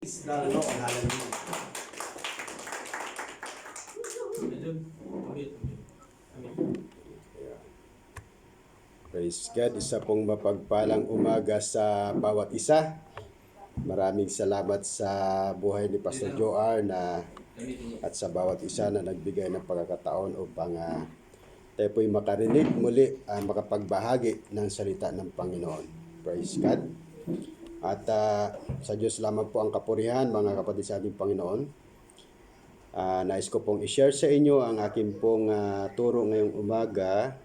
Praise the Lord. Hallelujah. Praise God, isa pong mapagpalang umaga sa bawat isa. Maraming salamat sa buhay ni Pastor Joar at sa bawat isa na nagbigay ng pagkakataon upang tayo po'y makarinig muli, makapagbahagi ng salita ng Panginoon. Praise God. At sa Diyos lamang po ang kapurihan, mga kapatid sa ating Panginoon. Nais ko pong i-share sa inyo ang aking pong turo ngayong umaga.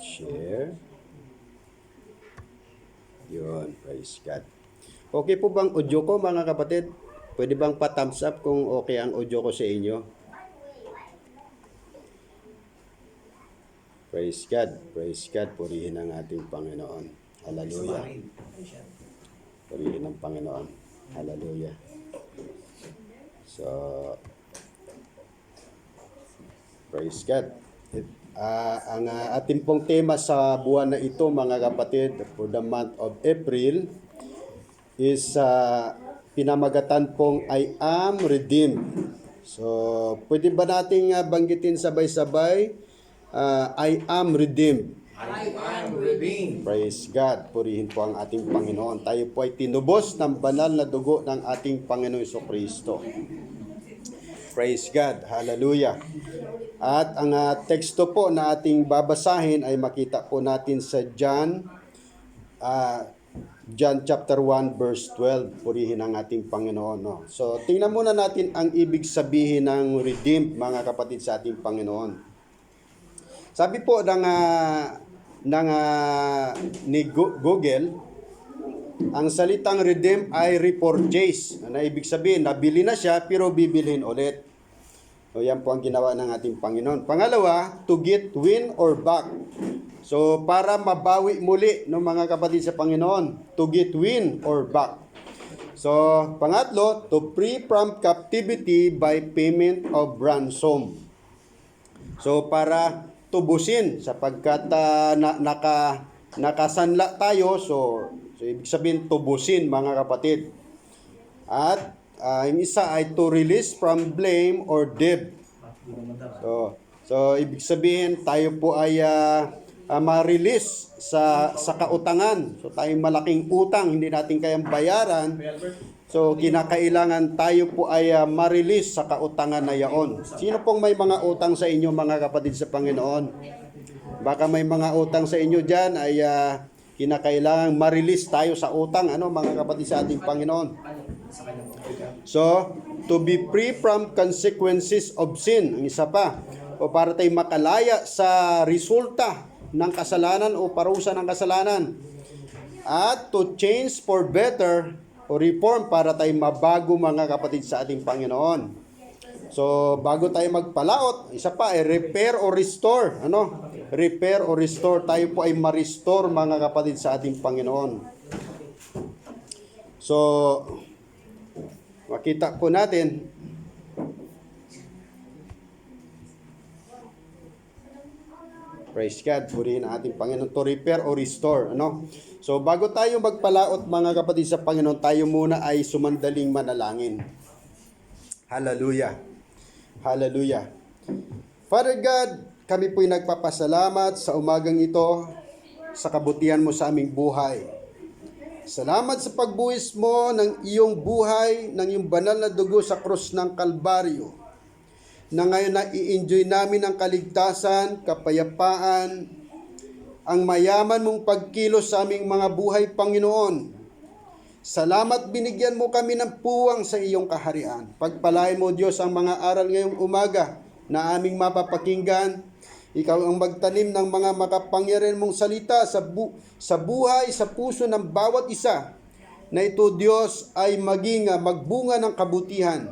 Share. Yun, praise God. Okay po bang audio ko, mga kapatid? Pwede bang pa-thumbs up kung okay ang audio ko sa inyo? Praise God. Praise God. Purihin ang ating Panginoon. Hallelujah. Purihin ang Panginoon. Hallelujah. So, praise God. Ang ating pong tema sa buwan na ito, mga kapatid, for the month of April, is pinamagatan pong I am redeemed. So, pwede ba nating banggitin sabay-sabay? I am redeemed. I am redeemed. Praise God. Purihin po ang ating Panginoon. Tayo po ay tinubos ng banal na dugo ng ating Panginoong Jesucristo. Praise God. Hallelujah. At ang teksto po na ating babasahin ay makita po natin sa John chapter 1 verse 12. Purihin ang ating Panginoon. No? So, tingnan muna natin ang ibig sabihin ng redeemed, mga kapatid sa ating Panginoon. Sabi po ni Google, ang salitang redeem ay repurchase. Na ibig sabihin, nabili na siya pero bibilhin ulit. So, yan po ang ginawa ng ating Panginoon. Pangalawa, to get, win, or back. So, para mabawi muli ng mga kapatid sa Panginoon. To get, win, or back. So, pangatlo, to free from captivity by payment of ransom. So, para tubusin sapagkat nakasanla tayo, so ibig sabihin tubusin, mga kapatid. At yung isa ay to release from blame or debt. So ibig sabihin tayo po ay ma-release sa kautangan. So tayong malaking utang hindi natin kayang bayaran. So, kinakailangan tayo po ay ma-release sa kautangan na yaon. Sino pong may mga utang sa inyo, mga kapatid sa Panginoon? Baka may mga utang sa inyo dyan ay kinakailangan ma-release tayo sa utang, mga kapatid sa ating Panginoon. So, to be free from consequences of sin. Ang isa pa, o para tayo makalaya sa resulta ng kasalanan o parusa ng kasalanan. At to change for better o reform para tayo mabago, mga kapatid sa ating Panginoon. So, bago tayo magpalaot, isa pa ay repair or restore. Repair or restore. Tayo po ay ma-restore, mga kapatid sa ating Panginoon. So, makita po natin, praise God, purihin ang ating Panginoon, to repair or restore. So, bago tayo magpalaot, mga kapatid sa Panginoon, tayo muna ay sumandaling manalangin. Hallelujah. Hallelujah. Father God, kami po'y nagpapasalamat sa umagang ito sa kabutihan mo sa aming buhay. Salamat sa pagbuhis mo ng iyong buhay, ng iyong banal na dugo sa krus ng Kalbaryo, na ngayon na i-enjoy namin ang kaligtasan, kapayapaan, ang mayaman mong pagkilos sa aming mga buhay, Panginoon. Salamat binigyan mo kami ng puwang sa iyong kaharian. Pagpalain mo, Diyos, ang mga aral ngayong umaga na aming mapapakinggan. Ikaw ang magtanim ng mga makapangyarihan mong salita sa buhay, sa puso ng bawat isa, na ito, Diyos, ay maging magbunga ng kabutihan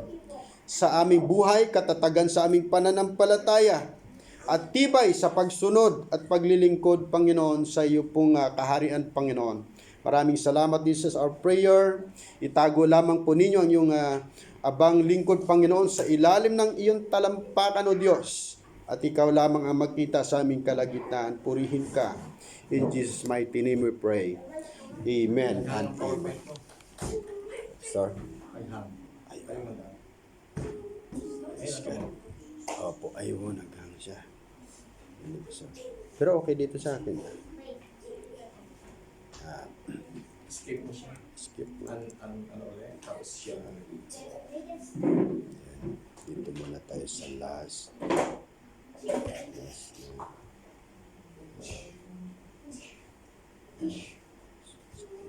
sa aming buhay, katatagan sa aming pananampalataya, at tibay sa pagsunod at paglilingkod, Panginoon, sa iyo pong kaharian, Panginoon. Maraming salamat, Jesus, our prayer. Itago lamang po ninyo ang iyong abang lingkod, Panginoon, sa ilalim ng iyong talampakan, O Diyos. at ikaw lamang ang magkita sa aming kalagitnaan. Purihin ka. In Jesus' mighty name we pray. Amen and amen. Sir? Ayun. Opo, ayun, naghang siya. Pero okay dito sa akin. Skip mo siya. Skip mo. Ano ulit? Tapos siya. Dito muna tayo sa last.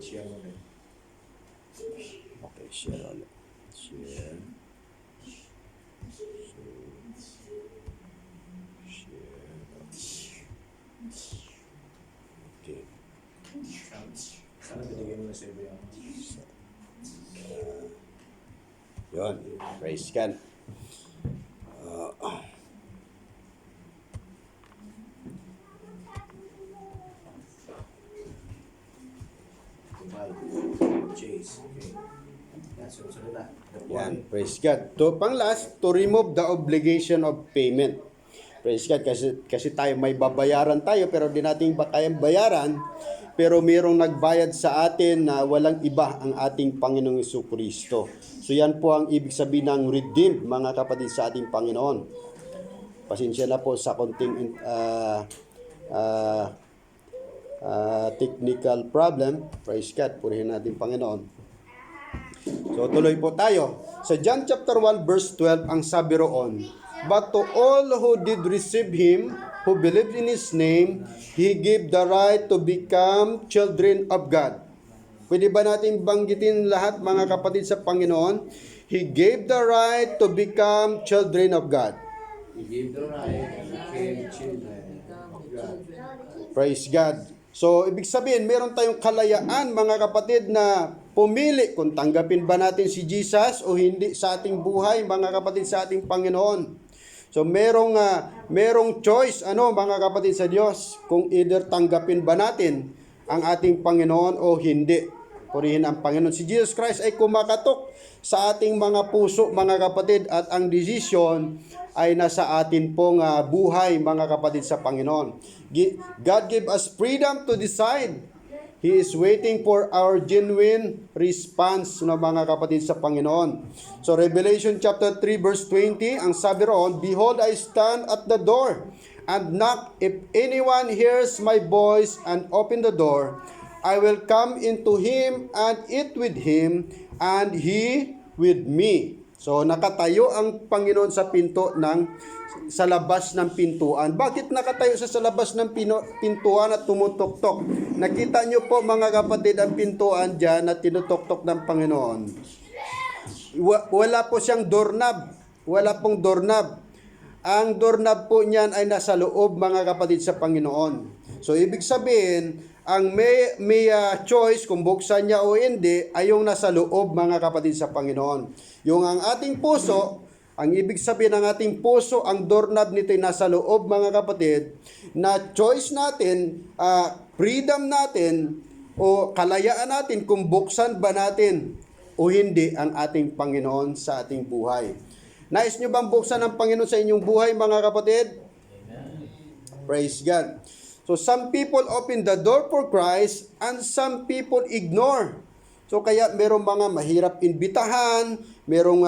Share mo ulit. Okay, share ulit. Share. Okay. Sana binigyan mo na sa iba yung... Yun, praise God. Chase. Okay. Yan, sunod na. Yan, praise God. To pang last, to remove the obligation of payment. Praise God, kasi tayo may babayaran tayo pero di natin ba kayang bayaran, pero mayroong nagbayad sa atin na walang iba ang ating Panginoong Jesucristo. So yan po ang ibig sabihin ng redeemed, mga kapatid, sa ating Panginoon. Pasensya na po sa konting technical problem. Praise God, purihin natin Panginoon. So tuloy po tayo. Sa John chapter 1 verse 12, ang sabi roon, "But to all who did receive Him, who believed in His name, He gave the right to become children of God." Pwede ba natin banggitin lahat, mga kapatid, sa Panginoon? He gave the right to become children of God. He gave the right and became children of God. Praise God. So, ibig sabihin, meron tayong kalayaan, mga kapatid, na pumili kung tanggapin ba natin si Jesus o hindi sa ating buhay, mga kapatid, sa ating Panginoon. So, merong choice, mga kapatid sa Diyos, kung either tanggapin ba natin ang ating Panginoon o hindi. Purihin ang Panginoon. Si Jesus Christ ay kumakatok sa ating mga puso, mga kapatid, at ang desisyon ay nasa atin pong buhay, mga kapatid, sa Panginoon. God gave us freedom to decide. He is waiting for our genuine response, mga kapatid, sa Panginoon. So Revelation chapter 3 verse 20, ang sabi roon, "Behold, I stand at the door and knock. If anyone hears my voice and open the door, I will come into him and eat with him, and he with me." So nakatayo ang Panginoon sa sa labas ng pintuan. Bakit nakatayo sa labas ng pintuan at tumutok-tok? Nakita niyo po, mga kapatid, ang pintuan diyan na tinutok-tok ng Panginoon. Wala po siyang doorknob. Wala pong doorknob. Ang doorknob po niyan ay nasa loob, mga kapatid, sa Panginoon. So ibig sabihin, ang may choice kung buksan niya o hindi ay yung nasa loob, mga kapatid, sa Panginoon. Yung ang ating puso, ang ibig sabihin ng ating puso, ang doorknob nito ay nasa loob, mga kapatid, na choice natin, freedom natin, o kalayaan natin kung buksan ba natin o hindi ang ating Panginoon sa ating buhay. Nais nyo bang buksan ang Panginoon sa inyong buhay, mga kapatid? Amen. Praise God. So some people open the door for Christ and some people ignore. So kaya merong mga mahirap imbitahan, merong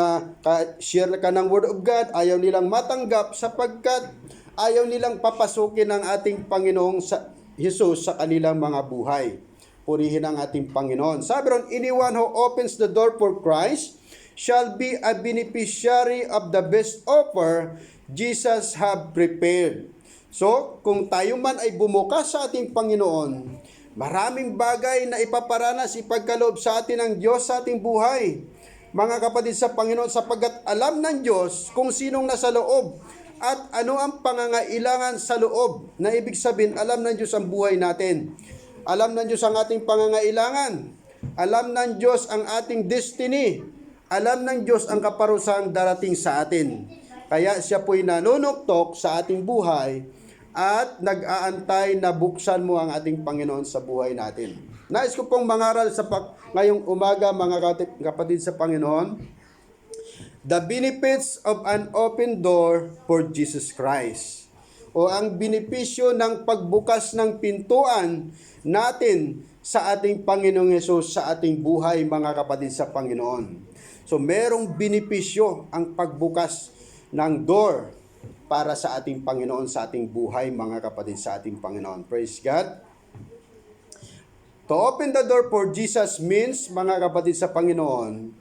share ka ng Word of God, ayaw nilang matanggap sapagkat ayaw nilang papasukin ang ating Panginoong Jesus sa kanilang mga buhay. Purihin ang ating Panginoon. Sabi ron, "Anyone who opens the door for Christ shall be a beneficiary of the best offer Jesus have prepared." So, kung tayo man ay bumukas sa ating Panginoon, maraming bagay na ipaparanas, ipagkaloob sa atin ng Diyos sa ating buhay. Mga kapatid sa Panginoon, sapagkat alam ng Diyos kung sinong nasa loob at ano ang pangangailangan sa loob. Na ibig sabihin, alam ng Diyos ang buhay natin. Alam ng Diyos ang ating pangangailangan. Alam ng Diyos ang ating destiny. Alam ng Diyos ang kaparusahang darating sa atin. Kaya siya po'y nanunuktok sa ating buhay at nag-aantay na buksan mo ang ating Panginoon sa buhay natin. Nais ko pong mangaral ngayong umaga, mga kapatid sa Panginoon, the benefits of an open door for Jesus Christ. o ang benepisyo ng pagbukas ng pintuan natin sa ating Panginoong Hesus sa ating buhay, mga kapatid sa Panginoon. So merong benepisyo ang pagbukas ng door para sa ating Panginoon, sa ating buhay, mga kapatid sa ating Panginoon. Praise God. To open the door for Jesus means, mga kapatid sa Panginoon,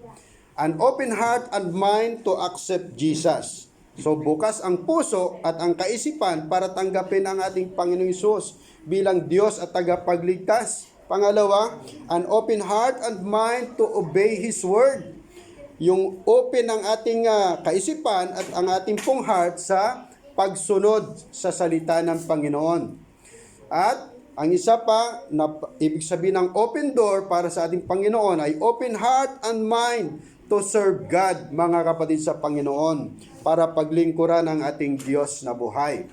an open heart and mind to accept Jesus. So bukas ang puso at ang kaisipan para tanggapin ang ating Panginoong Hesus bilang Diyos at tagapagligtas. Pangalawa, an open heart and mind to obey His word. Yung open ang ating kaisipan at ang ating pong heart sa pagsunod sa salita ng Panginoon. At ang isa pa, na ibig sabihin ng open door para sa ating Panginoon ay open heart and mind to serve God, mga kapatid sa Panginoon, para paglingkuran ang ating Diyos na buhay.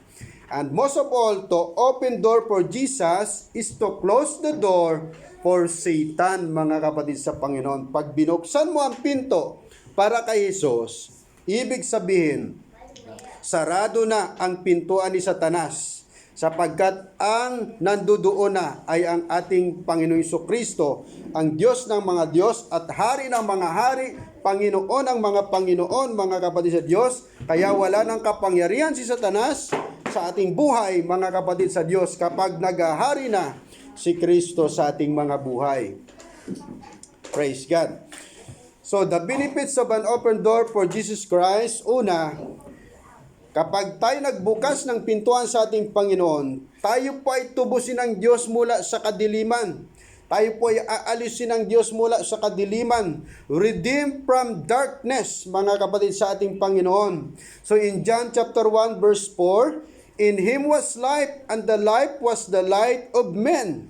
And most of all, to open door for Jesus is to close the door for Satan, mga kapatid sa Panginoon. Pag binuksan mo ang pinto para kay Jesus, ibig sabihin, sarado na ang pintuan ni Satanas, sapagkat ang nandoon na ay ang ating Panginoong Jesucristo, ang Diyos ng mga Diyos at Hari ng mga Hari, Panginoon ang mga Panginoon, mga kapatid sa Diyos. Kaya wala nang kapangyarihan si Satanas sa ating buhay, mga kapatid sa Diyos, kapag naghahari na si Kristo sa ating mga buhay. Praise God. So, the benefits of an open door for Jesus Christ, una, kapag tayo nagbukas ng pintuan sa ating Panginoon, tayo po ay tubusin ng Diyos mula sa kadiliman. Tayo po ay aalisin ng Diyos mula sa kadiliman. Redeemed from darkness, mga kapatid sa ating Panginoon. So in John chapter 1 verse 4, in Him was life, and the life was the light of men.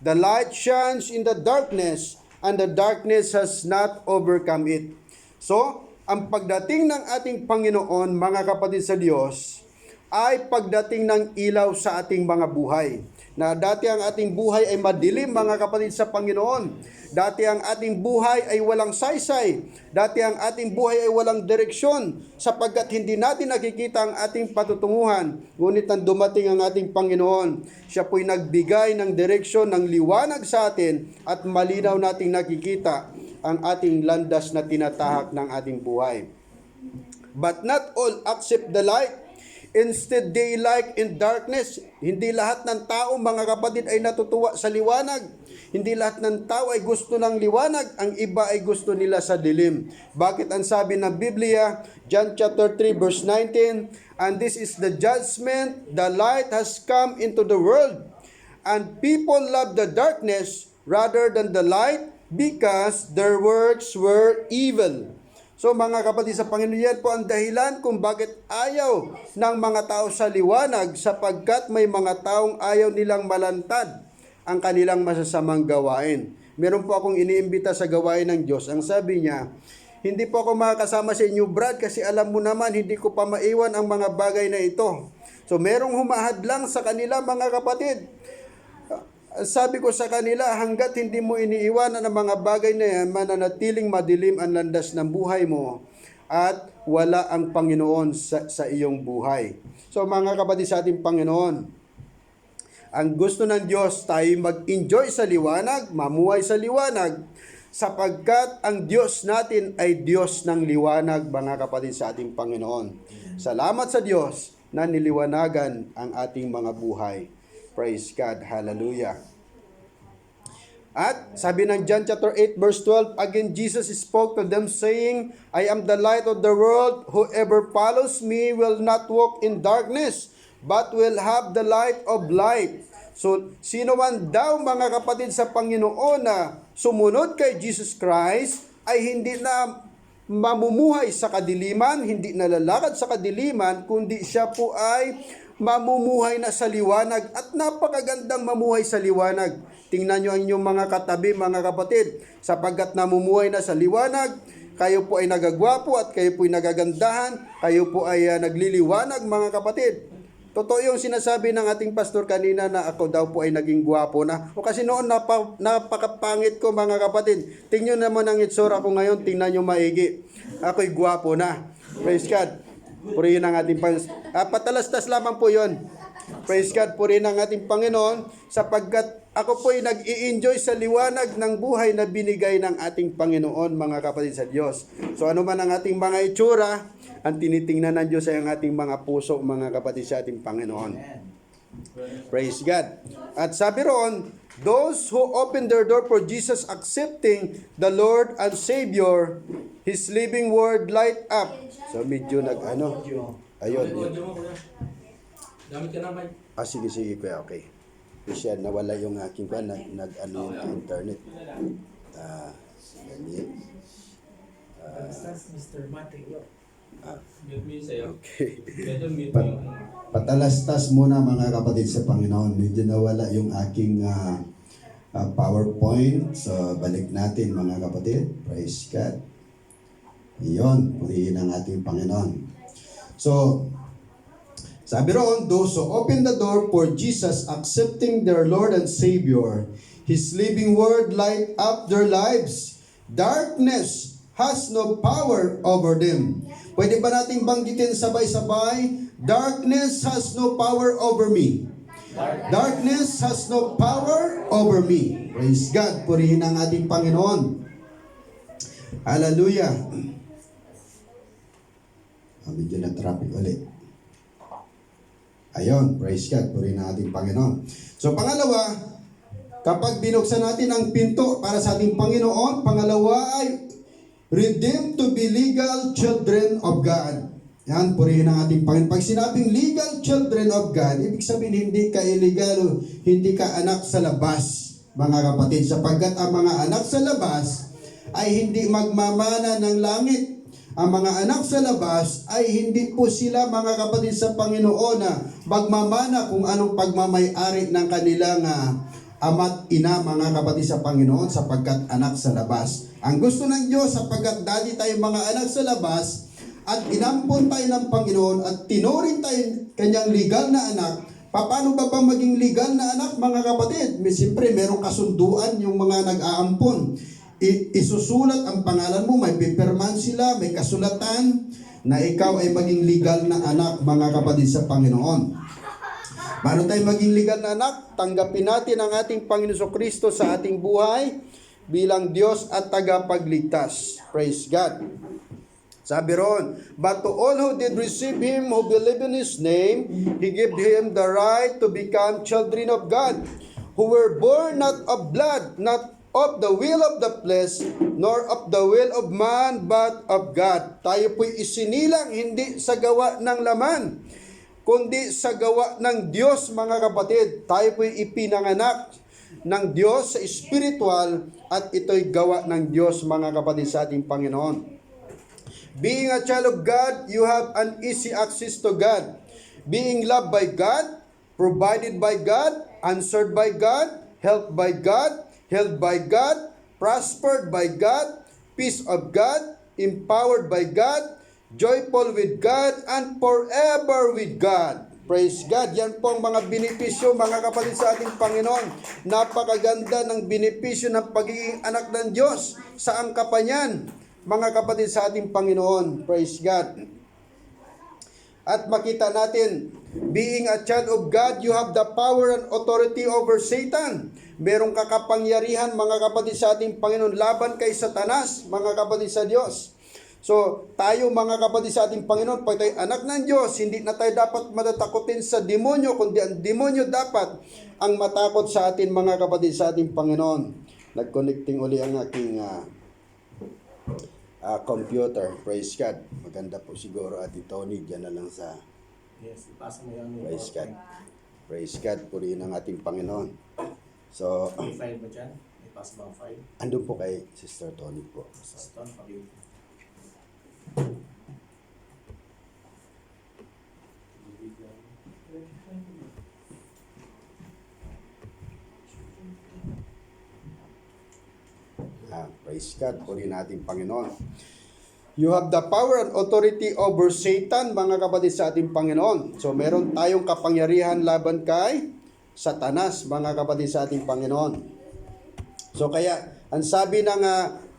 The light shines in the darkness, and the darkness has not overcome it. So, ang pagdating ng ating Panginoon, mga kapatid sa Diyos, ay pagdating ng ilaw sa ating mga buhay. Na dati ang ating buhay ay madilim, mga kapatid sa Panginoon. Dati ang ating buhay ay walang saysay. Dati ang ating buhay ay walang direksyon, sapagkat hindi natin nakikita ang ating patutunguhan. Ngunit nang dumating ang ating Panginoon, siya po'y nagbigay ng direksyon, ng liwanag sa atin, at malinaw nating nakikita ang ating landas na tinatahak ng ating buhay. But not all accept the light. Instead, they like in darkness. Hindi lahat ng tao, mga kapatid, ay natutuwa sa liwanag. Hindi lahat ng tao ay gusto ng liwanag. Ang iba ay gusto nila sa dilim. Bakit ang sabi ng Biblia? John chapter 3 verse 19, and this is the judgment, the light has come into the world, and people love the darkness rather than the light, because their works were evil. So mga kapatid sa Panginoon, yan po ang dahilan kung bakit ayaw ng mga tao sa liwanag, sapagkat may mga taong ayaw nilang malantad ang kanilang masasamang gawain. Meron po akong iniimbita sa gawain ng Diyos. Ang sabi niya, hindi po ako makakasama sa inyo, Brad, kasi alam mo naman, hindi ko pa maiwan ang mga bagay na ito. So merong humahadlang sa kanila, mga kapatid. Sabi ko sa kanila, hanggat hindi mo iniiwanan ang mga bagay na yan, mananatiling madilim ang landas ng buhay mo at wala ang Panginoon sa iyong buhay. So mga kapatid sa ating Panginoon, ang gusto ng Diyos, tayo mag-enjoy sa liwanag, mamuhay sa liwanag, sapagkat ang Diyos natin ay Diyos ng liwanag, mga kapatid sa ating Panginoon. Salamat sa Diyos na niliwanagan ang ating mga buhay. Praise God. Hallelujah. At sabi ng John chapter 8 verse 12, again Jesus spoke to them saying, I am the light of the world. Whoever follows me will not walk in darkness, but will have the light of life. So, sino man daw, mga kapatid sa Panginoon, na sumunod kay Jesus Christ, ay hindi na mamumuhay sa kadiliman, hindi nalalakad sa kadiliman, kundi siya po ay mamumuhay na sa liwanag, at napakagandang mamuhay sa liwanag. Tingnan nyo ang inyong mga katabi, mga kapatid, sapagkat namumuhay na sa liwanag, kayo po ay nagagwapo at kayo po ay nagagandahan, kayo po ay nagliliwanag, mga kapatid. Totoo yung sinasabi ng ating pastor kanina na ako daw po ay naging gwapo na. O kasi noon napakapangit ko, mga kapatid. Tingnan naman ang itsura ko ngayon, tingnan nyo maigi. Ako'y gwapo na. Praise God. Purihin ang ating patalastas lamang po yon. Praise God, purihin ang ating Panginoon sapagkat ako po ay nag-i-enjoy sa liwanag ng buhay na binigay ng ating Panginoon, mga kapatid sa Diyos. So ano man ang ating mga itsura, ang tinitingnan ng Diyos ay ang ating mga puso, mga kapatid sa ating Panginoon. Praise God. At sabi roon, those who open their door for Jesus accepting the Lord and Savior, His living word light up. So medyo ayun. Gamit ka na, Mike. Sige kuya, okay. Kasi nawala yung aking yung internet. Ganyan. Mr. Mateo. Mute me sa'yo. Okay. Medyo mute yung... Patalastas muna mga kapatid sa Panginoon. Medyo nawala yung aking PowerPoint. So balik natin mga kapatid. Praise God. Iyon, purihin ang ating Panginoon. So, sabi roon, those who open the door for Jesus accepting their Lord and Savior, His living word light up their lives. Darkness has no power over them. Pwede ba nating banggitin sabay-sabay? Darkness has no power over me. Darkness has no power over me. Praise God. Purihin ang ating Panginoon. Hallelujah. Medyo na traffic ulit. Ayon, praise God. Purihin ang ating Panginoon. So pangalawa, kapag binuksan natin ang pinto para sa ating Panginoon, pangalawa ay redeemed to be legal children of God. Yan, purihin ang ating Panginoon. Pag sinabing legal children of God, ibig sabihin hindi ka illegal, hindi ka anak sa labas, mga kapatid. Sapagkat ang mga anak sa labas ay hindi magmamana ng langit. Ang mga anak sa labas ay hindi po sila, mga kapatid sa Panginoon, na magmamana kung anong pagmamay-ari ng kanilang ama't ina, mga kapatid sa Panginoon, sapagkat anak sa labas. Ang gusto ng Diyos, sapagkat dati tayo mga anak sa labas at inampon tayo ng Panginoon at tinuring tayo kanyang legal na anak, paano ba maging legal na anak, mga kapatid? Siyempre, merong kasunduan yung mga nag-aampon. Isusulat ang pangalan mo, may pipirman sila, may kasulatan na ikaw ay maging legal na anak, mga kapatid sa Panginoon. Paano tayo maging legal na anak? Tanggapin natin ang ating Panginoon Kristo sa ating buhay bilang Diyos at tagapagligtas. Praise God. Sabi roon, but to all who did receive Him, who believe in His name, He gave Him the right to become children of God, who were born not of blood, not of the will of the flesh, nor of the will of man, but of God. Tayo po'y isinilang hindi sa gawa ng laman, kundi sa gawa ng Diyos, mga kapatid. Tayo po'y ipinanganak ng Diyos sa spiritual at ito'y gawa ng Diyos, mga kapatid, sa ating Panginoon. Being a child of God, you have an easy access to God. Being loved by God, provided by God, answered by God, helped by God, held by God, prospered by God, peace of God, empowered by God, joyful with God, and forever with God. Praise God. Yan po ang mga benepisyo, mga kapatid, sa ating Panginoon. Napakaganda ng benepisyo ng pagiging anak ng Diyos. Saan ka pa niyan, mga kapatid, sa ating Panginoon? Praise God. At makita natin, being a child of God, you have the power and authority over Satan. Merong kakapangyarihan, mga kapatid, sa ating Panginoon laban kay Satanas, mga kapatid sa Diyos. So, tayo, mga kapatid, sa ating Panginoon, pag tayo anak ng Diyos, hindi na tayo dapat matatakotin sa demonyo, kundi ang demonyo dapat ang matakot sa atin, mga kapatid, sa ating Panginoon. Nag-connecting uli ang aking computer. Praise God. Maganda po siguro, Ate Tony, dyan na lang sa... Yes, ipasa mo yan. Praise God. Praise God. Purihin ang ating Panginoon. So, May file ba dyan? May pass ba ang file? andun po kay Sister Tony po. Sa stone, pag-ibig. Praise God. Purihin natin Panginoon. You have the power and authority over Satan, mga kapatid, sa ating Panginoon. So, meron tayong kapangyarihan laban kay Satanas, mga kapatid, sa ating Panginoon. So, kaya, ang sabi ng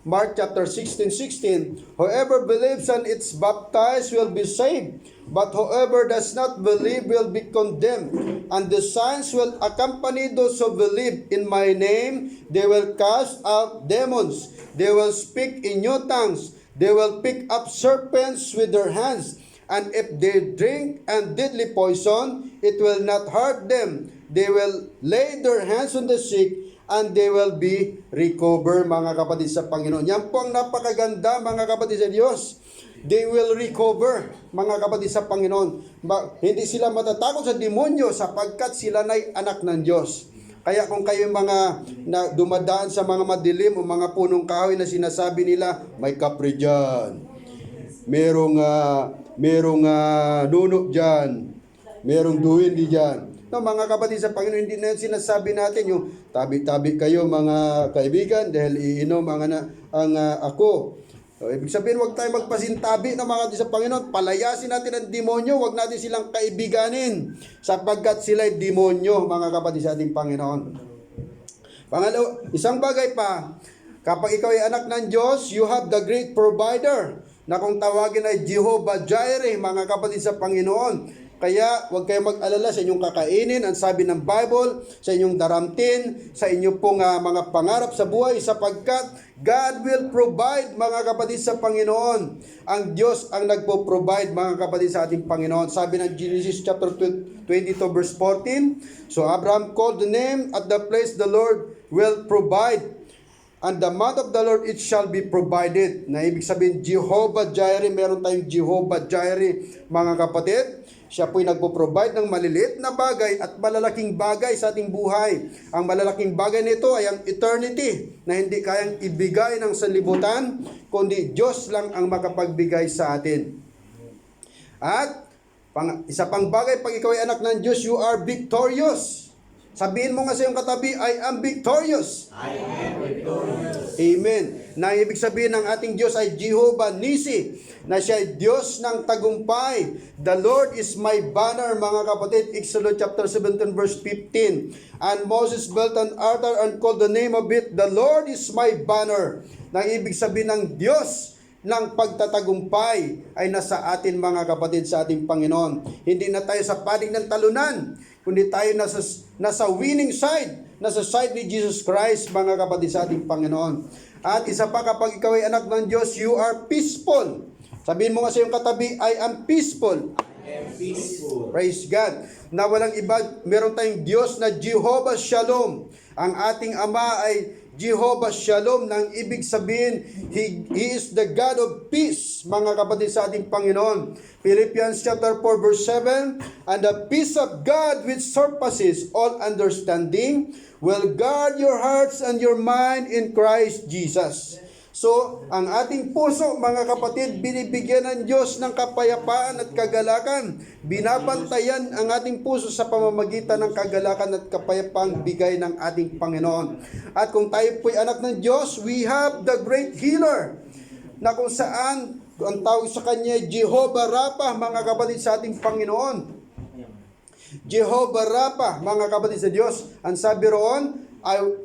Mark chapter 16:16, whoever believes and is baptized will be saved, but whoever does not believe will be condemned. And the signs will accompany those who believe. In my name, they will cast out demons. They will speak in new tongues. They will pick up serpents with their hands. And if they drink and deadly poison, it will not hurt them. They will lay their hands on the sick, and they will be recover, mga kapatid sa Panginoon. Yan po ang napakaganda, mga kapatid sa Diyos. They will recover, mga kapatid sa Panginoon. Hindi sila matatakot sa demonyo sapagkat sila na'y anak ng Diyos. Kaya kung kayo mga dumadaan sa mga madilim o mga punong kahoy na sinasabi nila, may kapre dyan, merong nuno dyan, merong duwindi dyan. No, mga kapatid sa Panginoon, hindi na sinasabi natin yung tabi-tabi kayo mga kaibigan dahil iinom ako. So, ibig sabihin, huwag tayo magpasintabi ng mga kapatid sa Panginoon. Palayasin natin ang demonyo, huwag natin silang kaibiganin sapagkat sila'y demonyo, mga kapatid sa ating Panginoon. Pangalawa, isang bagay pa, kapag ikaw ay anak ng Diyos, you have the great provider na kung tawagin ay Jehovah Jireh, mga kapatid sa Panginoon. Kaya huwag kayong mag-alala sa inyong kakainin, ang sabi ng Bible, sa inyong daramtin, sa inyong pong mga pangarap sa buhay, sapagkat God will provide, mga kapatid sa Panginoon. Ang Diyos ang nagpo-provide, mga kapatid sa ating Panginoon. Sabi ng Genesis chapter 22 verse 14, so Abraham called the name at the place the Lord will provide. And the mouth of the Lord it shall be provided. Na ibig sabihin, Jehovah Jireh, meron tayong Jehovah Jireh, mga kapatid. Siya po'y nagpo-provide ng maliliit na bagay at malalaking bagay sa ating buhay. Ang malalaking bagay nito ay ang eternity na hindi kayang ibigay ng sanlibutan, kundi Diyos lang ang makapagbigay sa atin. At isa pang bagay, pag ikaw ay anak ng Diyos, you are victorious. Sabihin mo nga sa iyong katabi, I am victorious. I am victorious. Amen. Na ibig sabihin ng ating Diyos ay Jehovah Nisi, na siya ay Diyos ng tagumpay. The Lord is my banner, mga kapatid. Exodus chapter 17 verse 15. And Moses built an altar and called the name of it, the Lord is my banner. Na ibig sabihin ng Diyos ng pagtatagumpay ay nasa atin, mga kapatid sa ating Panginoon. Hindi na tayo sa panig ng talunan, kundi tayo nasa winning side, nasa side ni Jesus Christ, mga kapatid sa ating Panginoon. At isa pa, kapag ikaw ay anak ng Diyos, you are peaceful. Sabihin mo nga sa iyong katabi, I am peaceful. I am peaceful. Praise God. Na walang iba, meron tayong Diyos na Jehovah Shalom. Ang ating Ama ay Jehovah Shalom, nang ibig sabihin, He is the God of peace, mga kapatid sa ating Panginoon. Philippians chapter 4 verse 7, and the peace of God which surpasses all understanding will guard your hearts and your mind in Christ Jesus. So, ang ating puso, mga kapatid, binibigyan ng Diyos ng kapayapaan at kagalakan. Binabantayan ang ating puso sa pamamagitan ng kagalakan at kapayapang bigay ng ating Panginoon. At kung tayo po'y anak ng Diyos, we have the great healer, na kung saan ang tawag sa Kanya, Jehovah Rapha, mga kapatid sa ating Panginoon. Jehovah Rapha, mga kapatid sa Diyos. Ang sabi roon,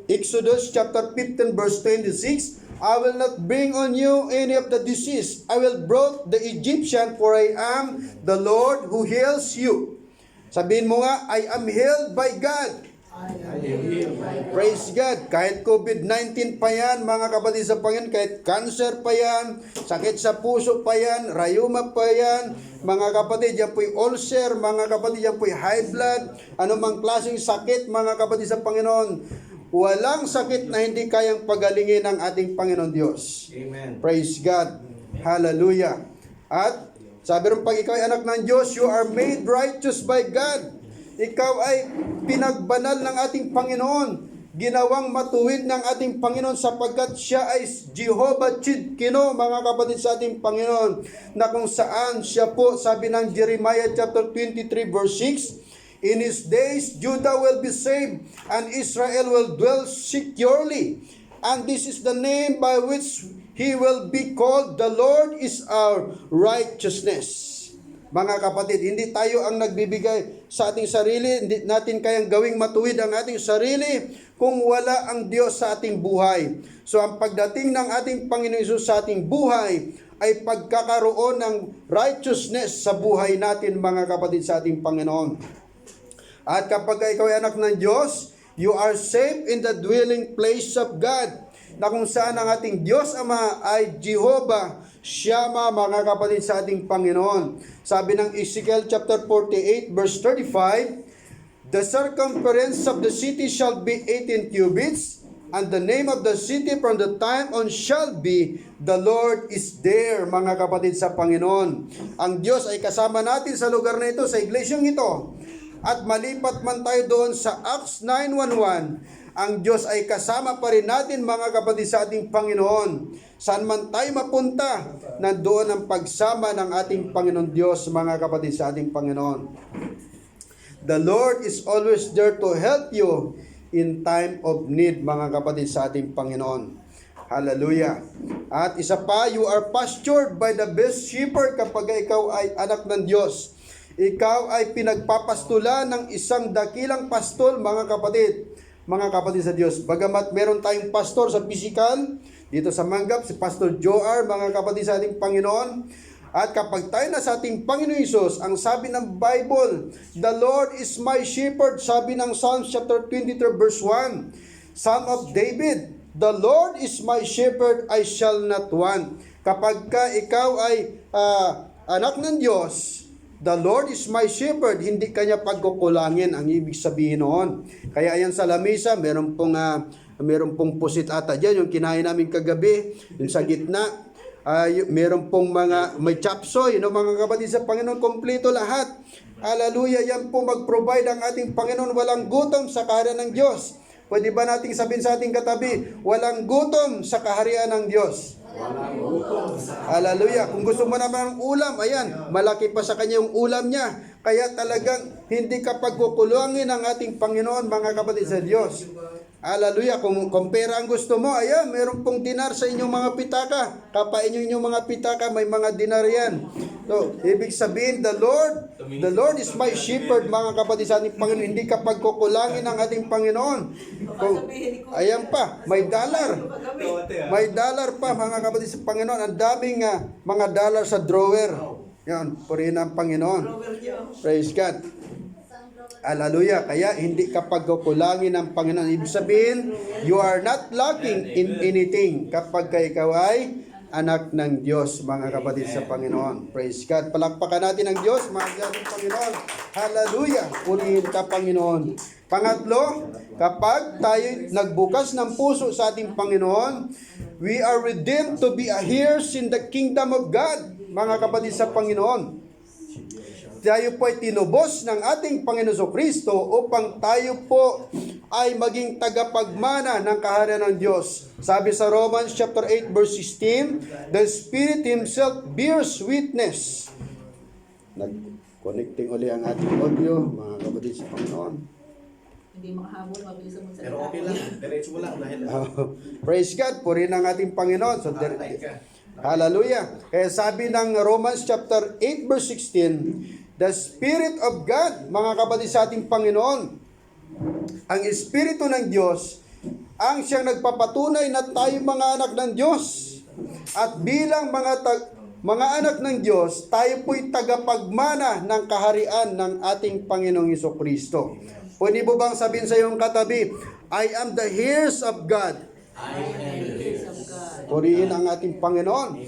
Exodus chapter 15 verse 26, I will not bring on you any of the disease. I will brought the Egyptian, for I am the Lord who heals you. Sabihin mo nga, I am healed by God. I am healed by God. Praise God. Kahit COVID-19 pa yan, mga kapatid sa Panginoon, kahit cancer pa yan, sakit sa puso pa yan, rayuma pa yan, mga kapatid, yan po'y ulcer, mga kapatid, yan po'y high blood, anumang klaseng sakit, mga kapatid sa Panginoon, walang sakit na hindi kayang pagalingin ng ating Panginoon Diyos. Amen. Praise God. Hallelujah. At sabi rin, pag ikaw ay anak ng Diyos, you are made righteous by God. Ikaw ay pinagbanal ng ating Panginoon. Ginawang matuwid ng ating Panginoon sapagkat siya ay Jehovah Tsidkenu, mga kapatid sa ating Panginoon, na kung saan siya po, sabi ng Jeremiah chapter 23 verse 6, in his days, Judah will be saved, and Israel will dwell securely. And this is the name by which he will be called, the Lord is our righteousness. mga kapatid. Hindi tayo ang nagbibigay sa ating sarili. Hindi natin kayang gawing matuwid ang ating sarili kung wala ang Diyos sa ating buhay. So ang pagdating ng ating Panginoon Hesus sa ating buhay ay pagkakaroon ng righteousness sa buhay natin, mga kapatid, sa ating Panginoon. At kapag ikaw ay anak ng Diyos, you are safe in the dwelling place of God, na kung saan ang ating Diyos Ama ay Jehovah Shammah, mga kapatid, sa ating Panginoon. Sabi ng Ezekiel chapter 48 verse 35, the circumference of the city shall be 18 cubits, and the name of the city from the time on shall be, the Lord is there, mga kapatid, sa Panginoon. Ang Diyos ay kasama natin sa lugar na ito, sa iglesyang ito. At malipat man tayo doon sa Acts 9:11, ang Diyos ay kasama pa rin natin, mga kapatid, sa ating Panginoon. Saan man tayo mapunta, nandoon ang pagsama ng ating Panginoon Diyos, mga kapatid, sa ating Panginoon. The Lord is always there to help you in time of need, mga kapatid, sa ating Panginoon. Hallelujah. At isa pa, you are pastured by the best shepherd kapag ikaw ay anak ng Diyos. Ikaw ay pinagpapastulan ng isang dakilang pastol, mga kapatid sa Diyos. Bagamat meron tayong pastor sa physical, dito sa Manggap, si Pastor Joar, mga kapatid sa ating Panginoon. At kapag tayo na sa ating Panginoon Hesus, ang sabi ng Bible, the Lord is my shepherd, sabi ng Psalms chapter 23 verse 1, Psalm of David, the Lord is my shepherd, I shall not want. Kapag ka ikaw ay anak ng Diyos, the Lord is my shepherd, hindi kanya pagkukulangin, ang ibig sabihin noon. Kaya ayan sa lamesa, meron pong pusit ata dyan, yung kinain namin kagabi, yung sa gitna, meron pong may chapsoy, no, mga kapatid sa Panginoon, kompleto lahat. Hallelujah, yan po mag-provide ang ating Panginoon, walang gutom sa kaharian ng Diyos. Pwede ba nating sabihin sa ating katabi, walang gutom sa kaharian ng Diyos? Hallelujah. Kung gusto mo naman ng ulam, ayan, malaki pa sa kanya yung ulam niya. Kaya talagang hindi ka pagkukulangin ng ating Panginoon, mga kapatid sa Diyos. Hallelujah. Kung pera ang gusto mo, ayan, meron pong dinar sa inyong mga pitaka. Kapain nyo inyong mga pitaka, may mga dinar yan. So, ibig sabihin, the Lord is my shepherd, mga kapatid sa ating Panginoon. Hindi ka pagkukulangin ng ating Panginoon. Ayan pa, may dollar. May dollar pa, mga kapatid sa Panginoon. Ang daming mga dollar sa drawer. Yan, purihin ang Panginoon. Praise God. Hallelujah. Kaya hindi ka pagkukulangin ng Panginoon. Ibig sabihin, you are not lacking in anything kapag ikaw ay anak ng Diyos, mga kapatid sa Panginoon. Praise God. Palakpakan natin ang Diyos, mga kapatid sa Panginoon. Hallelujah. Purihin ka, Panginoon. Pangatlo, kapag tayo nagbukas ng puso sa ating Panginoon, we are redeemed to be heirs in the kingdom of God, mga kapatid sa Panginoon. Tayo po ay tinubos ng ating Panginoon Kristo upang tayo po ay maging tagapagmana ng kaharian ng Diyos. Sabi sa Romans chapter 8 verse 16, the Spirit Himself bears witness. Nag-connecting uli ang ating audio, mga kapatid sa Panginoon. Hindi makahabol, mabilis ang magsalita. Pero okay lang, diretso mo lang dahil Praise God, purihin ang ating Panginoon. So, hallelujah. Kaya sabi ng Romans chapter 8 verse 16, the Spirit of God, mga kapatid sa ating Panginoon, ang Espiritu ng Diyos, ang siyang nagpapatunay na tayo mga anak ng Diyos. At bilang mga anak ng Diyos, tayo po'y tagapagmana ng kaharian ng ating Panginoong Jesucristo. Pwede mo bang sabihin sa iyong katabi, I am the heirs of God. Purihin ang ating Panginoon.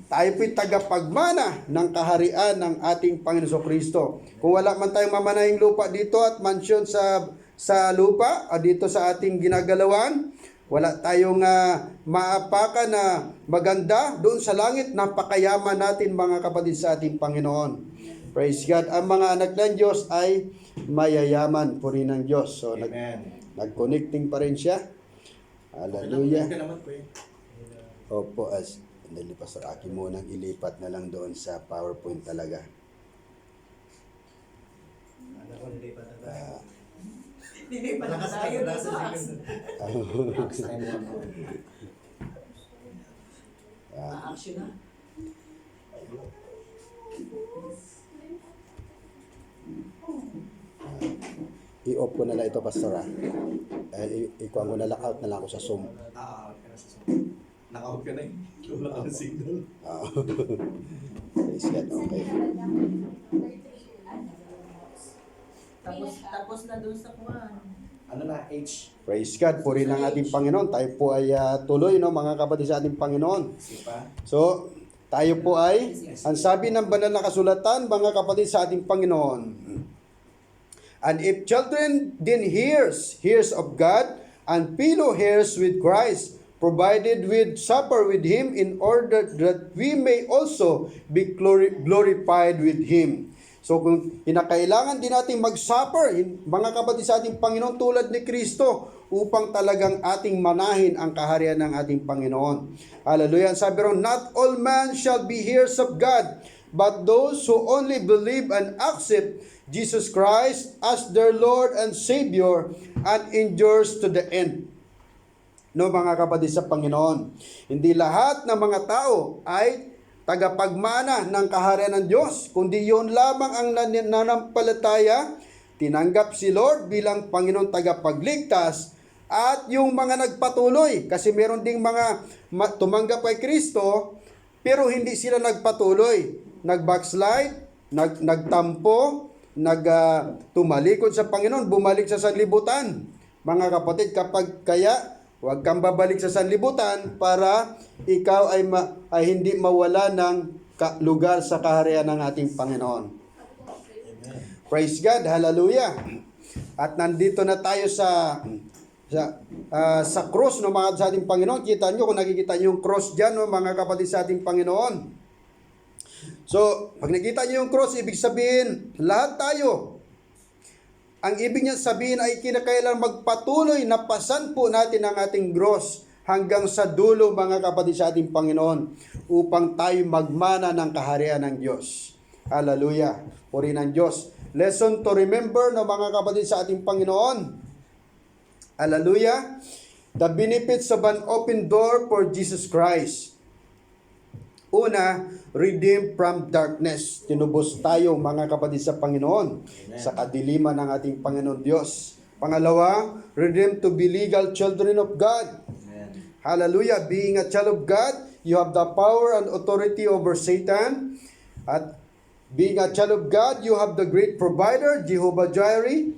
Tayo po'y tagapagmana ng kaharian ng ating Panginoon Jesucristo. Kung wala man tayong mamanahing lupa dito at mansyon sa lupa, dito sa ating ginagalawan, wala tayong maapakan na maganda doon sa langit, napakayaman natin, mga kapatid sa ating Panginoon. Praise God. Ang mga anak ng Diyos ay mayayaman, purihin ng Diyos. So, nag-connecting pa rin siya. Hallelujah. Opo, nalipas sa akin munang ilipat na lang doon sa PowerPoint talaga. Dilipat na tayo doon sa action na. I-off ko na lang ito, Pastor. Ikuha ko na lang, out na lang ako sa Zoom. out ka na sa Zoom. Naka-out ka na eh. Wala ka na signal. Praise God, okay. Tapos na doon sa kuwan. Ano na, H? Praise God, puri ng ating Panginoon. Tayo po ay tuloy, no, mga kapatid sa ating Panginoon. Sipa. So, tayo po ay, ang sabi ng banal na kasulatan, mga kapatid sa ating Panginoon, and if children then hears of God, and fellow heirs with Christ, provided with supper with Him, in order that we may also be glorified with Him. So kung kinakailangan din natin mag-supper, mga kapatid sa ating Panginoon, tulad ni Kristo, upang talagang ating manahin ang kaharian ng ating Panginoon. Hallelujah. Sabi ron, not all men shall be heirs of God, but those who only believe and accept Jesus Christ as their Lord and Savior, and endures to the end. No, mga kapatid sa Panginoon, hindi lahat ng mga tao ay tagapagmana ng kaharian ng Diyos, kundi yun lamang ang nanampalataya, tinanggap si Lord bilang Panginoon tagapagligtas, at yung mga nagpatuloy, kasi meron ding mga tumanggap kay Kristo, pero hindi sila nagpatuloy, nag-backslide, nagtampo, tumalikod sa Panginoon, bumalik sa sanlibutan. Mga kapatid, kapag kaya, huwag kang babalik sa sanlibutan para ikaw ay hindi mawala ng lugar sa kaharian ng ating Panginoon. Amen. Praise God, hallelujah. At nandito na tayo sa cross, no, mga sa ating Panginoon. Kita nyo, kung nakikita nyo yung cross dyan, no, mga kapatid sa ating Panginoon. So, pag nakita nyo yung cross, ibig sabihin, lahat tayo, ang ibig niya sabihin ay kinakailangan magpatuloy na pasan po natin ang ating cross hanggang sa dulo, mga kapatid sa ating Panginoon, upang tayo magmana ng kaharian ng Diyos. Hallelujah. Puri ng Diyos. Lesson to remember, no, mga kapatid sa ating Panginoon. Hallelujah. The benefits of an open door for Jesus Christ. Una, redeemed from darkness. Tinubos tayo, mga kapatid sa Panginoon, sa kadiliman ng ating Panginoon Diyos. Pangalawa, redeemed to be legal children of God. Amen. Hallelujah. Being a child of God, you have the power and authority over Satan. At being a child of God, you have the great provider, Jehovah Jireh.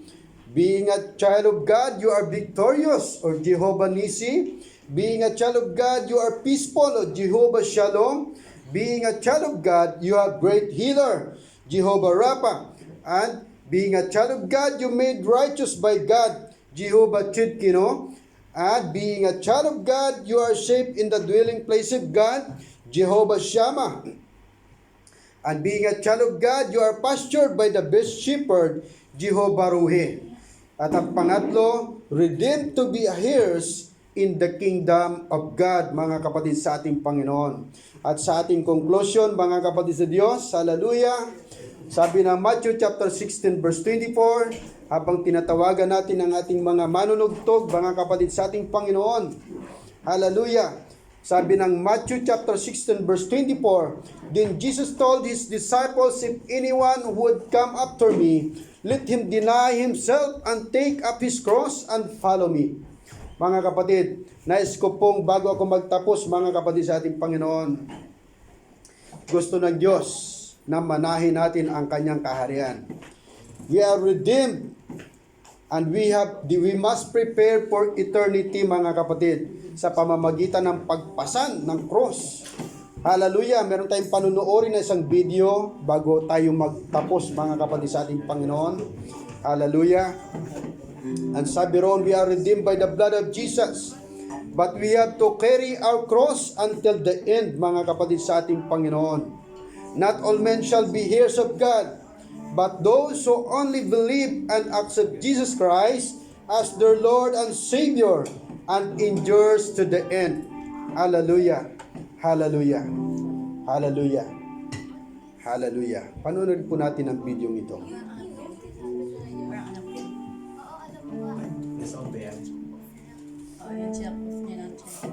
Being a child of God, you are victorious, or Jehovah Nissi. Being a child of God, you are peaceful, or Jehovah Shalom. Being a child of God, you have great healer, Jehovah Rapha. And being a child of God, you made righteous by God, Jehovah Chidkino. And being a child of God, you are safe in the dwelling place of God, Jehovah Shammah. And being a child of God, you are pastured by the best shepherd, Jehovah Ruhi. At ang pangatlo, redeemed to be heirs in the kingdom of God, mga kapatid sa ating Panginoon. At sa ating conclusion, mga kapatid sa Diyos, hallelujah, sabi ng Matthew chapter 16 verse 24, habang tinatawagan natin ang ating mga manunugtog, mga kapatid sa ating Panginoon, hallelujah, sabi ng Matthew chapter 16 verse 24, then Jesus told His disciples, if anyone would come after me, let him deny himself and take up his cross and follow me. Mga kapatid, nais ko pong bago ako magtapos, mga kapatid sa ating Panginoon, gusto ng Diyos na manahin natin ang kanyang kaharian. We are redeemed and we must prepare for eternity, mga kapatid, sa pamamagitan ng pagpasan ng cross. Hallelujah! Meron tayong panunuorin na isang video bago tayo magtapos, mga kapatid sa ating Panginoon. Hallelujah! And sabi ron, we are redeemed by the blood of Jesus. But we have to carry our cross until the end, mga kapatid sa ating Panginoon. Not all men shall be heirs of God, but those who only believe and accept Jesus Christ as their Lord and Savior, and endures to the end. Hallelujah! Hallelujah! Hallelujah! Hallelujah! Panonood po natin ang video ito. Nasa on ba yan? Ayan siya, post niya lang siya.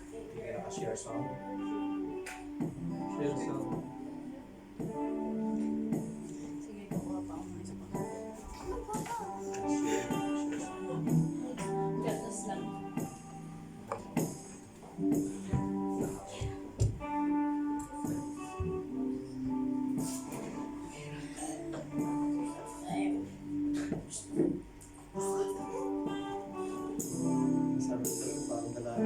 Hindi ka naka-share song. Share sound. Sabi ko talaga, parang talaan.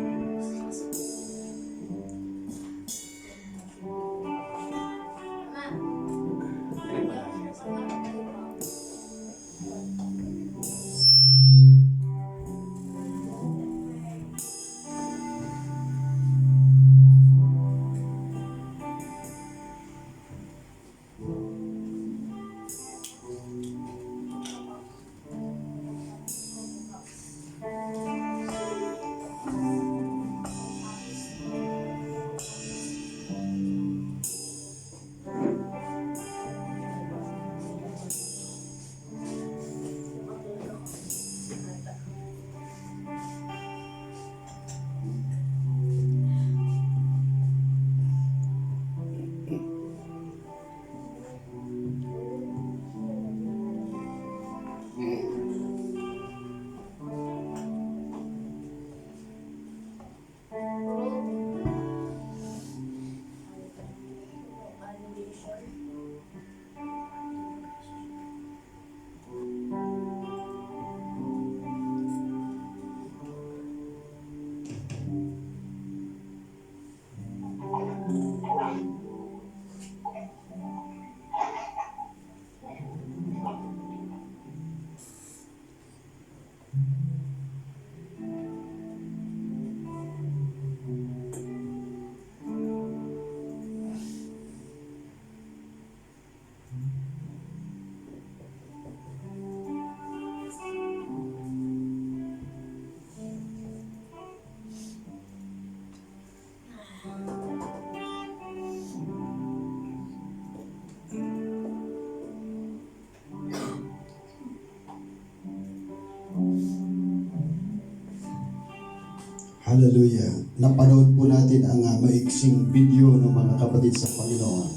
Hallelujah. Napanood po natin ang maiksing video ng mga kapatid sa Panginoon.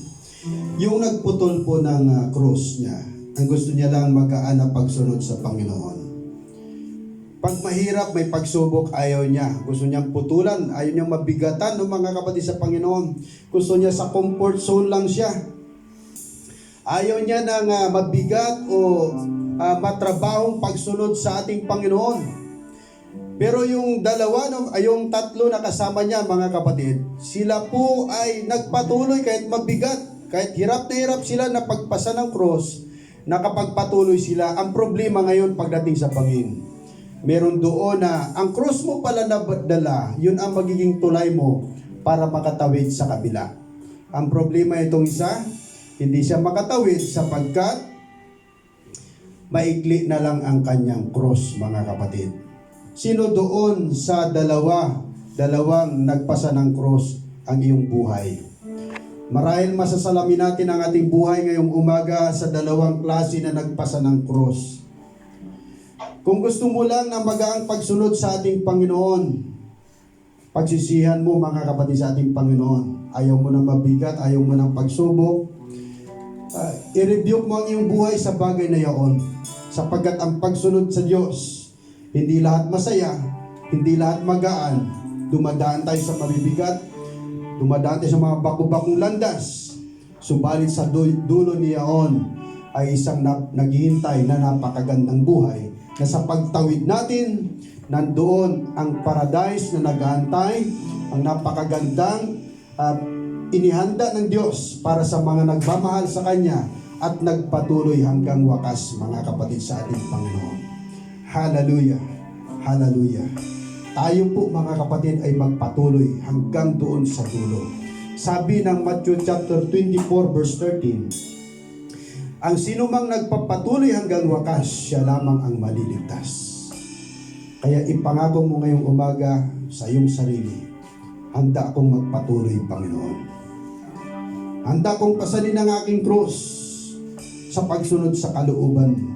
Yung nagputol po ng cross niya, ang gusto niya lang magaan na pagsunod sa Panginoon. Pag mahirap, may pagsubok, ayaw niya. Gusto niyang putulan, ayaw niyang mabigatan ng mga kapatid sa Panginoon. Gusto niya sa comfort zone lang siya. Ayaw niya ng mabigat o matrabahong pagsunod sa ating Panginoon. Pero yung dalawa, yung tatlo na kasama niya, mga kapatid, sila po ay nagpatuloy kahit mabigat, kahit hirap na hirap sila na pagpasa ng cross, nakapagpatuloy sila. Ang problema ngayon pagdating sa Panginoon, meron doon na ang cross mo pala na dala, yun ang magiging tulay mo para makatawid sa kabila. Ang problema itong isa, hindi siya makatawid sapagkat maikli na lang ang kanyang cross, mga kapatid. Sino doon sa dalawang nagpasa ng cross ang iyong buhay? Marahil masasalamin natin ang ating buhay ngayong umaga sa dalawang klase na nagpasa ng cross. Kung gusto mo lang na magaang pagsunod sa ating Panginoon, pagsisihan mo, mga kapatid, sa ating Panginoon. Ayaw mo ng mabigat, ayaw mo ng pagsubok. I-rebuke mo ang iyong buhay sa bagay na yaon. Sapagkat ang pagsunod sa Diyos, hindi lahat masaya, hindi lahat magaan. Dumadaan tayo sa mabibigat, dumadaan tayo sa mga baku-bakong landas. Subalit sa dulo niyaon ay isang naghihintay na napakagandang buhay, na sa pagtawid natin, nandoon ang paradise na nag-aantay, ang napakagandang inihanda ng Diyos para sa mga nagmamahal sa Kanya at nagpatuloy hanggang wakas, mga kapatid, sa ating Panginoon. Hallelujah. Hallelujah. Tayo po, mga kapatid, ay magpatuloy hanggang doon sa dulo. Sabi ng Matthew chapter 24 verse 13, ang sinumang nagpapatuloy hanggang wakas, siya lamang ang maliligtas. Kaya ipangako mo ngayong umaga sa iyong sarili, handa akong magpatuloy, Panginoon. Handa akong pasalin ang aking cross sa pagsunod sa kalooban mo.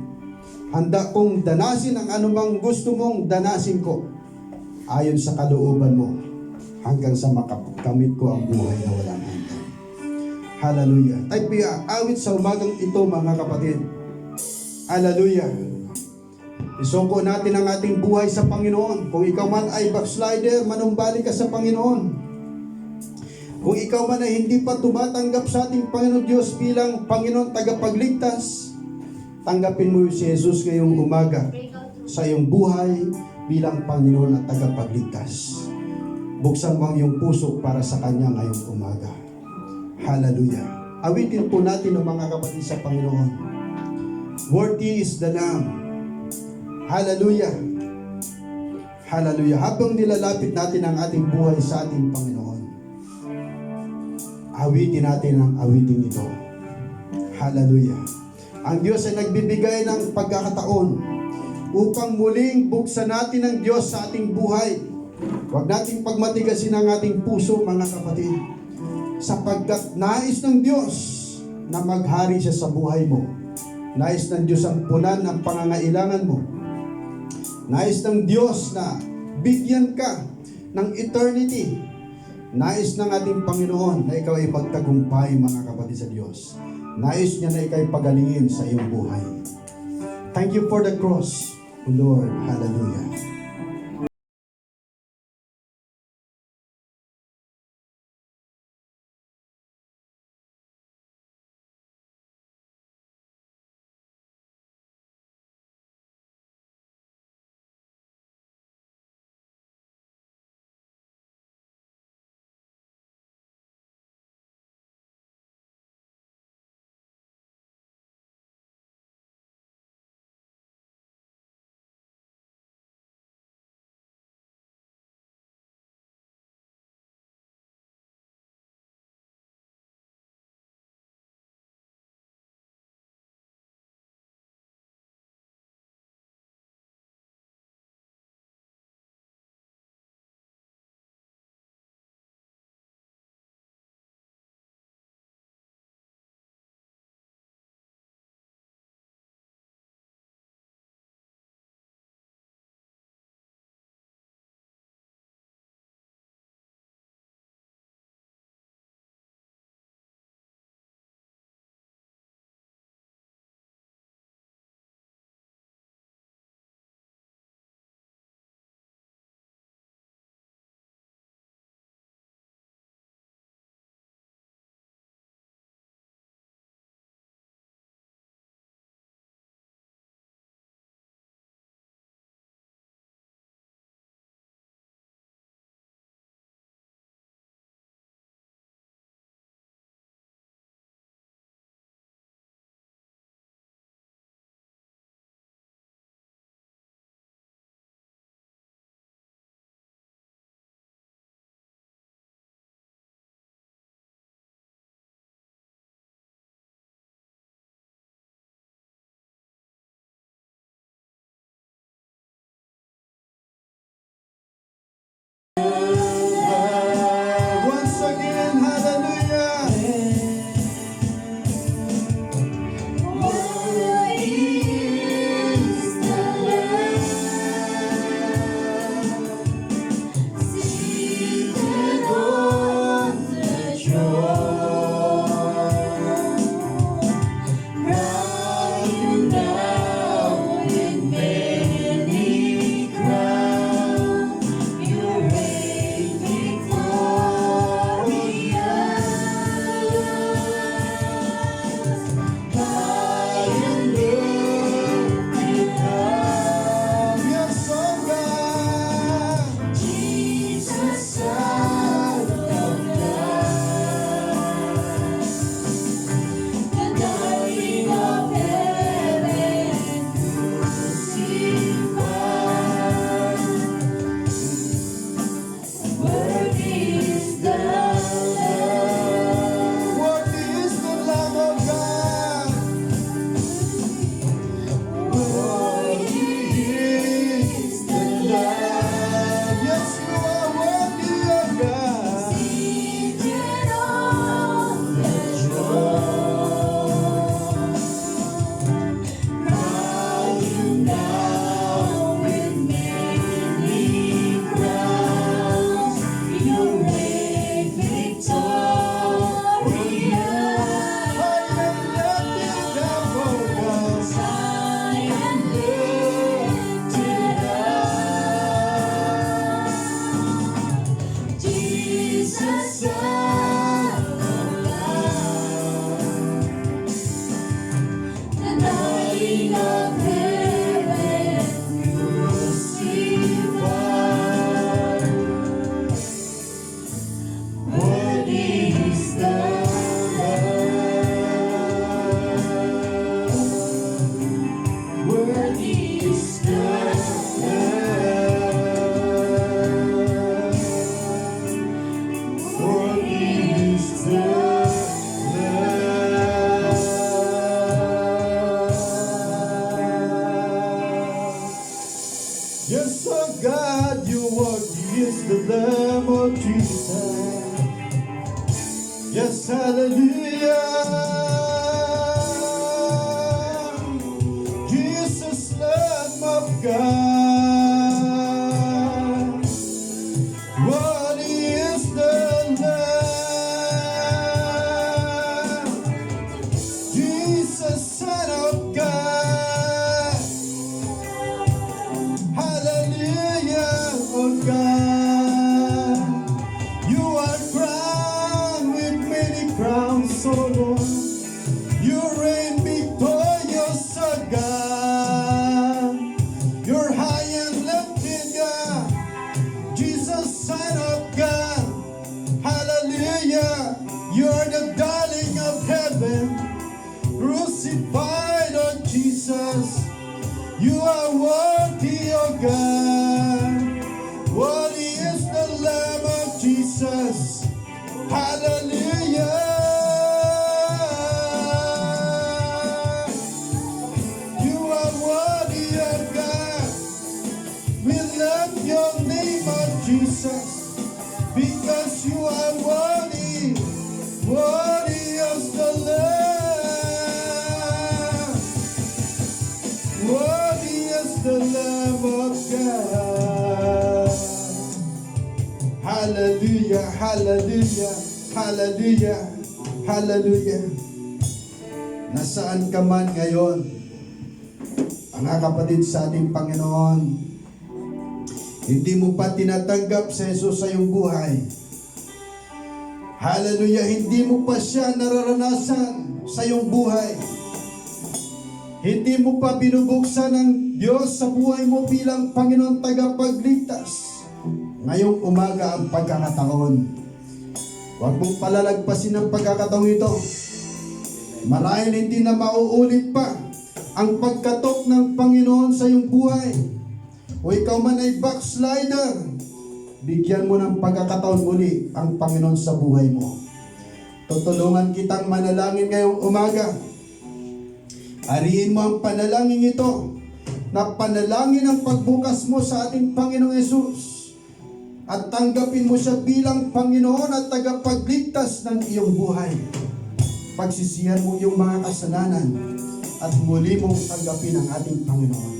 Handa kong danasin ang anumang gusto mong danasin ko ayon sa kalooban mo hanggang sa makakamit ko ang buhay na walang hanggan. Hallelujah. Tayo awit sa umagang ito, mga kapatid. Hallelujah. Isuko natin ang ating buhay sa Panginoon. Kung ikaw man ay backslider, manumbalik ka sa Panginoon. Kung ikaw man ay hindi pa tumatanggap sa ating Panginoon Diyos bilang Panginoon tagapagligtas, tanggapin mo si Jesus ngayong umaga sa iyong buhay bilang Panginoon at tagapagligtas. Buksan mo ang iyong puso para sa Kanya ngayong umaga. Hallelujah. Awitin po natin ang mga kapatid sa Panginoon. Worthy is the Lamb. Hallelujah. Hallelujah. Habang nilalapit natin ang ating buhay sa ating Panginoon, awitin natin ang awiting ito. Hallelujah. Ang Diyos ay nagbibigay ng pagkakataon upang muling buksan natin ang Diyos sa ating buhay. Huwag nating pagmatigasin ang ating puso, mga kapatid, sapagkat nais ng Diyos na maghari siya sa buhay mo. Nais ng Diyos ang punan ang pangangailangan mo. Nais ng Diyos na bigyan ka ng eternity. Nais ng ating Panginoon na ikaw ay magtagumpay, mga kapatid sa Diyos. Nais niya na ikaw ay pagalingin sa iyong buhay. Thank you for the cross, Lord. Hallelujah. solo. You reign victorious, O God. You're high and lifted, God. Jesus, Son of God. Hallelujah. You're the darling of heaven. Crucified, O Jesus. You are worthy, O God. Worthy is the Lamb of Jesus. Hallelujah. You are worthy, O God. We love your name, O Jesus, because you are worthy. Worthy is the Lamb. Worthy is the Lamb of God. Hallelujah, hallelujah, hallelujah, hallelujah. Nasaan ka man ngayon, mga kapatid sa ating Panginoon, hindi mo pa tinatanggap si Jesus sa iyong buhay. Hallelujah, hindi mo pa siya nararanasan sa iyong buhay. Hindi mo pa binubuksan ng Diyos sa buhay mo bilang Panginoon tagapagligtas. Ngayong umaga ang pagkakataon. Huwag mong palalagpasin ang pagkakataon ito. Marahil hindi na mauulit pa ang pagkatok ng Panginoon sa iyong buhay. O ikaw man ay backslider, bigyan mo ng pagkakataon muli ang Panginoon sa buhay mo. Tutulungan kitang manalangin ngayong umaga. Ariin mo ang panalangin ito, na panalangin ang pagbukas mo sa ating Panginoong Yesus, at tanggapin mo siya bilang Panginoon at tagapagligtas ng iyong buhay. Pagsisihan mo iyong mga kasalanan at muli mong tanggapin ang ating Panginoon.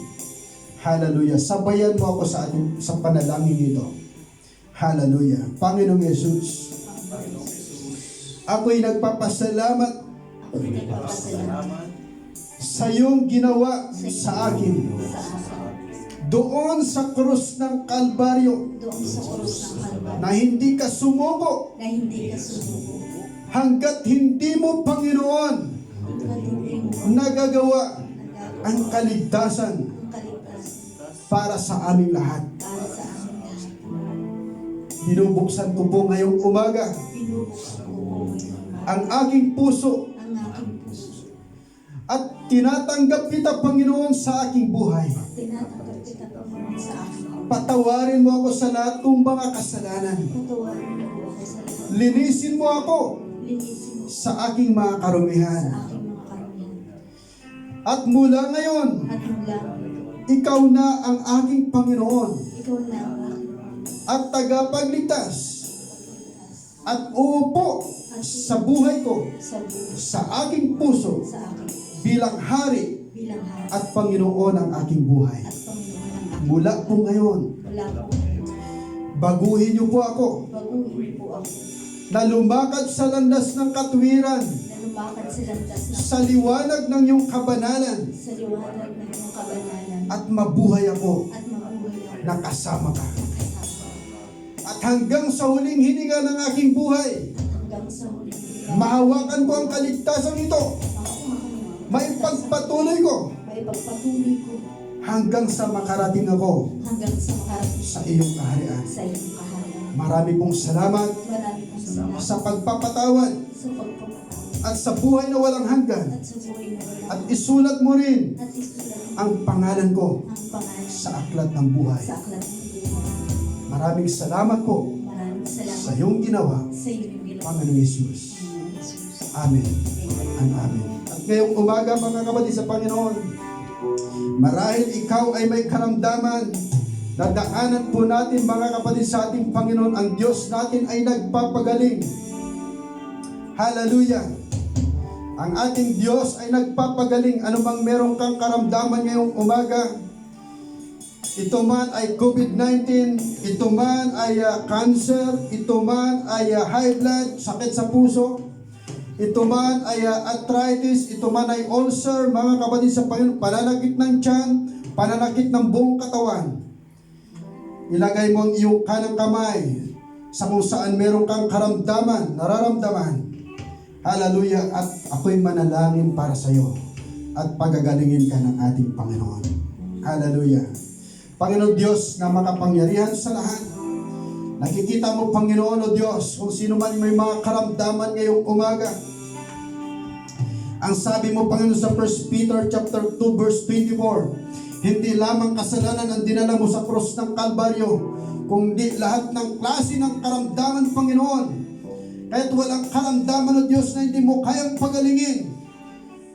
Hallelujah. Sabayan mo ako sa panalangin ito. Hallelujah. Panginoong Yesus, ako'y nagpapasalamat sa iyong ginawa sa akin doon sa krus ng Kalbaryo, na hindi ka sumuko hanggat hindi mo, Panginoon, nagagawa ang kaligtasan para sa aming lahat. Binubuksan ko po ngayong umaga ang aking puso at tinatanggap kita, Panginoon, sa aking buhay. Patawarin mo ako sa lahat kong mga kasalanan. Linisin mo ako sa aking mga karumihan. At mula ngayon, ikaw na ang aking Panginoon at tagapagligtas, at uupo sa buhay ko, sa aking puso, bilang hari at Panginoon ng aking buhay. Mula po ngayon, baguhin niyo po ako na lumakad sa landas ng katuwiran, sa liwanag ng iyong kabanalan, at mabuhay ako na kasama ka. At hanggang sa huling hininga ng aking buhay, mahawakan ko ang kaligtasan ito, maipagpatuloy ko hanggang sa makarating ako sa iyong kaharian. Marami pong salamat sa pagpapatawad at sa buhay na walang hanggan. At isulat mo rin ang pangalan ko sa aklat ng buhay. Maraming salamat po sa iyong ginawa, Panginoong Yesus. Amen and amen. At ngayong umaga, mga kapatid sa Panginoon, marahil ikaw ay may karamdaman na daanan po natin, mga kapatid, sa ating Panginoon. Ang Diyos natin ay nagpapagaling. Hallelujah. Ang ating Diyos ay nagpapagaling. Ano bang meron kang karamdaman ngayong umaga? Ito man ay COVID-19, ito man ay cancer, ito man ay high blood, sakit sa puso, ito man ay arthritis, ito man ay ulcer, mga kapatid sa Panginoon, pananakit ng tiyan, pananakit ng buong katawan. Ilagay mo ang iyong kanang kamay sa kung saan meron kang karamdaman, nararamdaman. Hallelujah. At ako'y manalangin para sa iyo at pagagalingin ka ng ating Panginoon. Hallelujah. Panginoon Diyos na makapangyarihan sa lahat, nakikita mo, Panginoon o Diyos, kung sino man may mga karamdaman ngayong umaga. Ang sabi mo, Panginoon, sa 1 Peter chapter 2 verse 24, hindi lamang kasalanan ang dinala mo sa krus ng Kalbaryo, kundi lahat ng klase ng karamdaman, Panginoon. Kahit walang karamdaman o Diyos na hindi mo kayang pagalingin,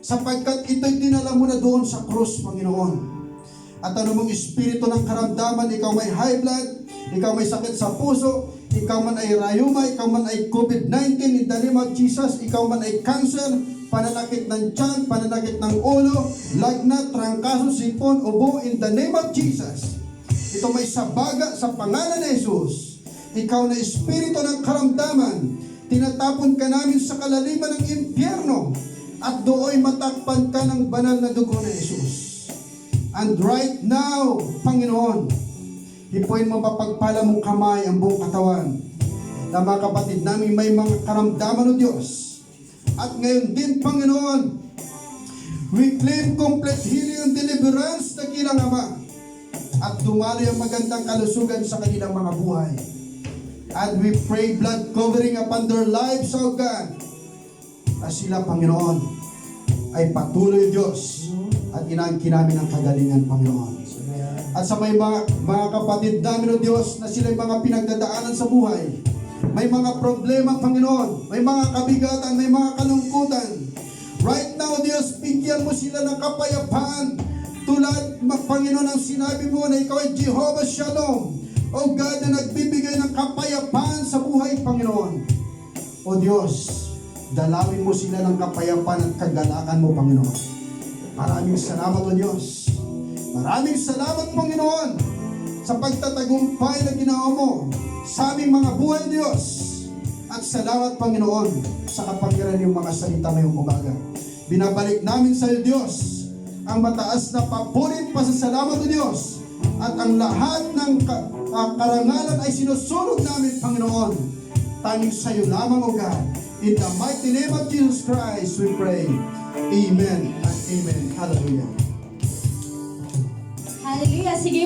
sapagkat ito'y dinala mo na doon sa krus, Panginoon. At ano mong espiritu ng karamdaman, ikaw may high blood, ikaw may sakit sa puso, ikaw man ay rayuma, ikaw man ay COVID-19, in the name of Jesus, ikaw man ay cancer, pananakit ng tiyan, pananakit ng ulo, lagnat, trangkaso, sipon, ubo, in the name of Jesus. Ito may sabaga sa pangalan ni Jesus. Ikaw na espiritu ng karamdaman, tinatapon ka namin sa kalaliman ng impyerno, at dooy matakpan ka ng banal na dugo ni Jesus. And right now, Panginoon, hipuin mo mapagpala mong kamay ang buong katawan na mga kapatid namin may mga karamdaman o Diyos. At ngayon din, Panginoon, we claim complete healing and deliverance na kilang Ama, at dumaloy ang magandang kalusugan sa kanilang mga buhay. And we pray blood covering upon their lives, O God, na sila, Panginoon, ay patuloy, Diyos, at inaangkin namin ang kagalingan, Panginoon. At sa may mga kapatid namin, O Diyos, na sila'y mga pinagdadaanan sa buhay, may mga problema, Panginoon, may mga kabigatan, may mga kalungkutan. Right now, Diyos, bigyan mo sila ng kapayapaan. Tulad, Panginoon, ang sinabi mo na ikaw ay Jehovah Shalom. O God, na nagbibigay ng kapayapaan sa buhay, Panginoon. O Diyos, dalawin mo sila ng kapayapaan at kagalakan mo, Panginoon. Maraming salamat, O Diyos. Maraming salamat, Panginoon, sa pagtatagumpay na ginawa mo sa aming mga buhay, Diyos. At salamat, Panginoon, sa kapangyarihan ng mga salita ngayong umaga. Binabalik namin sa iyo, Diyos, ang mataas na papurit pasasalamat, O Diyos. At ang lahat ng karangalan ay sinusunog namin, Panginoon. Tanging sa iyo lamang, O God. In the mighty name of Jesus Christ, we pray. Amen and amen. Hallelujah. Hallelujah. Sige.